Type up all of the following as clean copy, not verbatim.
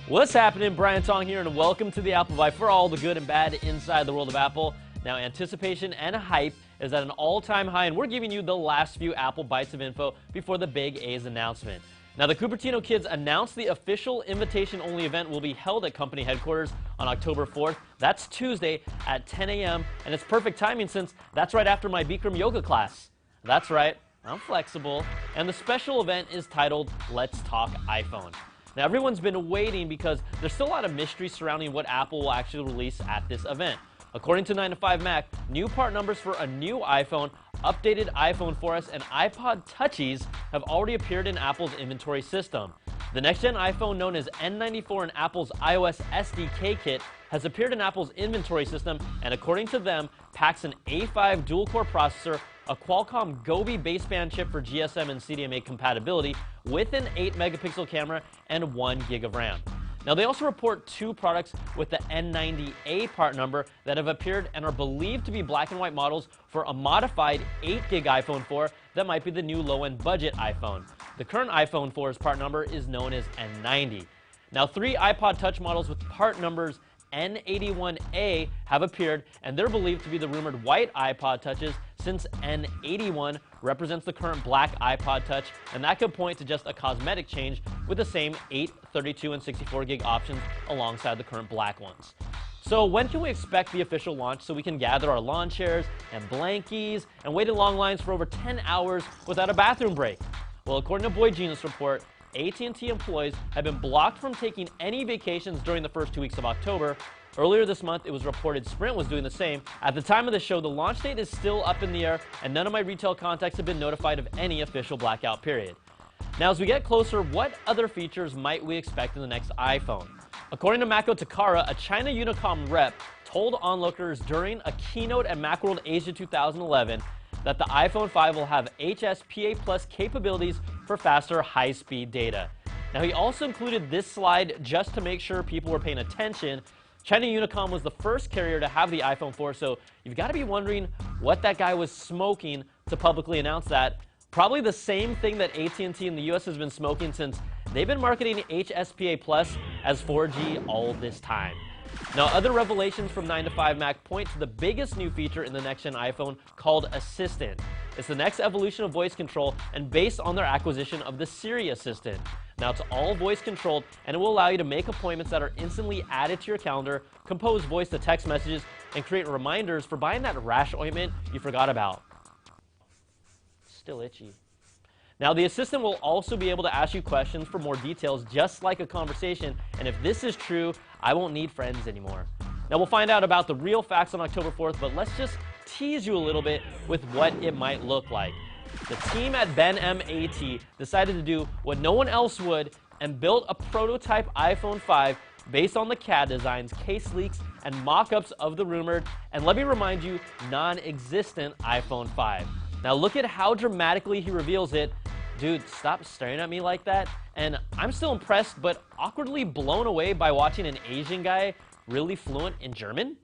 What's happening? Brian Tong here, and welcome to the Apple Vibe for all the good and bad inside the world of Apple. Now, anticipation and hype is at an all-time high, and we're giving you the last few Apple Bites of info before the big A's announcement. Now, the Cupertino kids announced the official invitation-only event will be held at company headquarters on October 4th. That's Tuesday at 10 a.m., and it's perfect timing since that's right after my Bikram yoga class. That's right, I'm flexible, and the special event is titled Let's Talk iPhone. Now, everyone's been waiting because there's still a lot of mystery surrounding what Apple will actually release at this event. According to 9to5Mac, new part numbers for a new iPhone, updated iPhone 4S, and iPod Touchies have already appeared in Apple's inventory system. The next-gen iPhone, known as N94 in Apple's iOS SDK kit, has appeared in Apple's inventory system, and according to them, packs an A5 dual-core processor, a Qualcomm Gobi baseband chip for GSM and CDMA compatibility, with an 8-megapixel camera and 1 gig of RAM. Now, they also report two products with the N90A part number that have appeared and are believed to be black and white models for a modified 8-gig iPhone 4 that might be the new low-end budget iPhone. The current iPhone 4's part number is known as N90. Now, three iPod Touch models with part numbers N81A have appeared, and they're believed to be the rumored white iPod Touches, since N81 represents the current black iPod Touch, and that could point to just a cosmetic change with the same 8, 32, and 64 gig options alongside the current black ones. So when can we expect the official launch so we can gather our lawn chairs and blankies and wait in long lines for over 10 hours without a bathroom break? Well, according to Boy Genius Report, AT&T employees have been blocked from taking any vacations during the first 2 weeks of October. Earlier this month, it was reported Sprint was doing the same. At the time of the show, the launch date is still up in the air, and none of my retail contacts have been notified of any official blackout period. Now, as we get closer, what other features might we expect in the next iPhone? According to Mako Takara, a China Unicom rep told onlookers during a keynote at Macworld Asia 2011 that the iPhone 5 will have HSPA Plus capabilities for faster high-speed data. Now, he also included this slide just to make sure people were paying attention. China Unicom was the first carrier to have the iPhone 4, so you've got to be wondering what that guy was smoking to publicly announce that. Probably the same thing that AT&T in the US has been smoking since they've been marketing HSPA Plus as 4G all this time. Now, other revelations from 9to5Mac point to the biggest new feature in the next-gen iPhone called Assistant. It's the next evolution of voice control and based on their acquisition of the Siri Assistant. Now, it's all voice-controlled, and it will allow you to make appointments that are instantly added to your calendar, compose voice-to-text messages, and create reminders for buying that rash ointment you forgot about. Still itchy. Now, the assistant will also be able to ask you questions for more details, just like a conversation, and if this is true, I won't need friends anymore. Now, we'll find out about the real facts on October 4th, but let's just tease you a little bit with what it might look like. The team at BenMAT decided to do what no one else would and built a prototype iPhone 5 based on the CAD designs, case leaks, and mock-ups of the rumored, and let me remind you, non-existent iPhone 5. Now, look at how dramatically he reveals it. Dude, stop staring at me like that. And I'm still impressed, but awkwardly blown away by watching an Asian guy really fluent in German.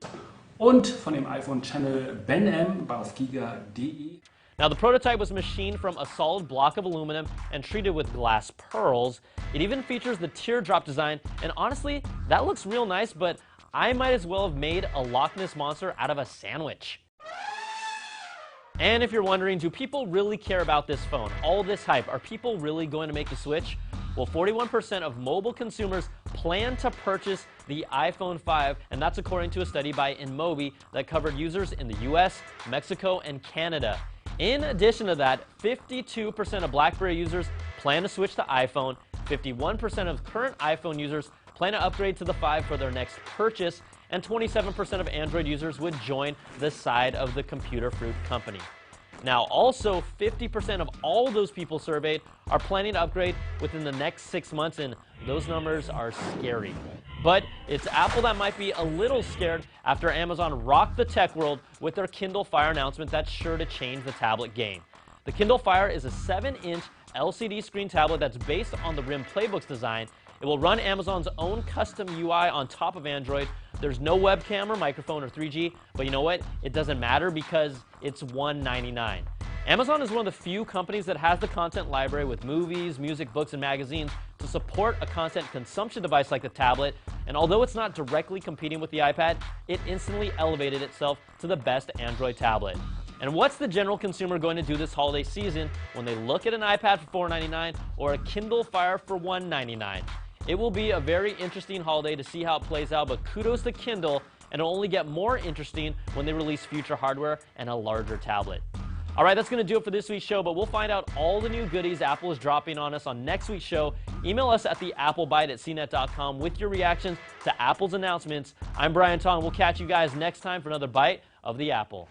Und von dem iPhone-Channel BenM auf giga.de. Now, the prototype was machined from a solid block of aluminum and treated with glass pearls. It even features the teardrop design, and honestly, that looks real nice, but I might as well have made a Loch Ness Monster out of a sandwich. And if you're wondering, do people really care about this phone? All this hype, are people really going to make the switch? Well, 41% of mobile consumers plan to purchase the iPhone 5, and that's according to a study by InMobi that covered users in the US, Mexico, and Canada. In addition to that, 52% of BlackBerry users plan to switch to iPhone, 51% of current iPhone users plan to upgrade to the 5 for their next purchase, and 27% of Android users would join the side of the computer fruit company. Now, also, 50% of all those people surveyed are planning to upgrade within the next 6 months, and those numbers are scary. But it's Apple that might be a little scared after Amazon rocked the tech world with their Kindle Fire announcement that's sure to change the tablet game. The Kindle Fire is a 7-inch LCD screen tablet that's based on the RIM Playbooks design. It will run Amazon's own custom UI on top of Android. There's no webcam or microphone or 3G, but you know what? It doesn't matter because it's $199. Amazon is one of the few companies that has the content library with movies, music, books, and magazines to support a content consumption device like the tablet, and although it's not directly competing with the iPad, it instantly elevated itself to the best Android tablet. And what's the general consumer going to do this holiday season when they look at an iPad for $499 or a Kindle Fire for $199? It will be a very interesting holiday to see how it plays out, but kudos to Kindle, and it'll only get more interesting when they release future hardware and a larger tablet. All right, that's going to do it for this week's show, but we'll find out all the new goodies Apple is dropping on us on next week's show. Email us at theapplebite@cnet.com with your reactions to Apple's announcements. I'm Brian Tong. We'll catch you guys next time for another bite of the Apple.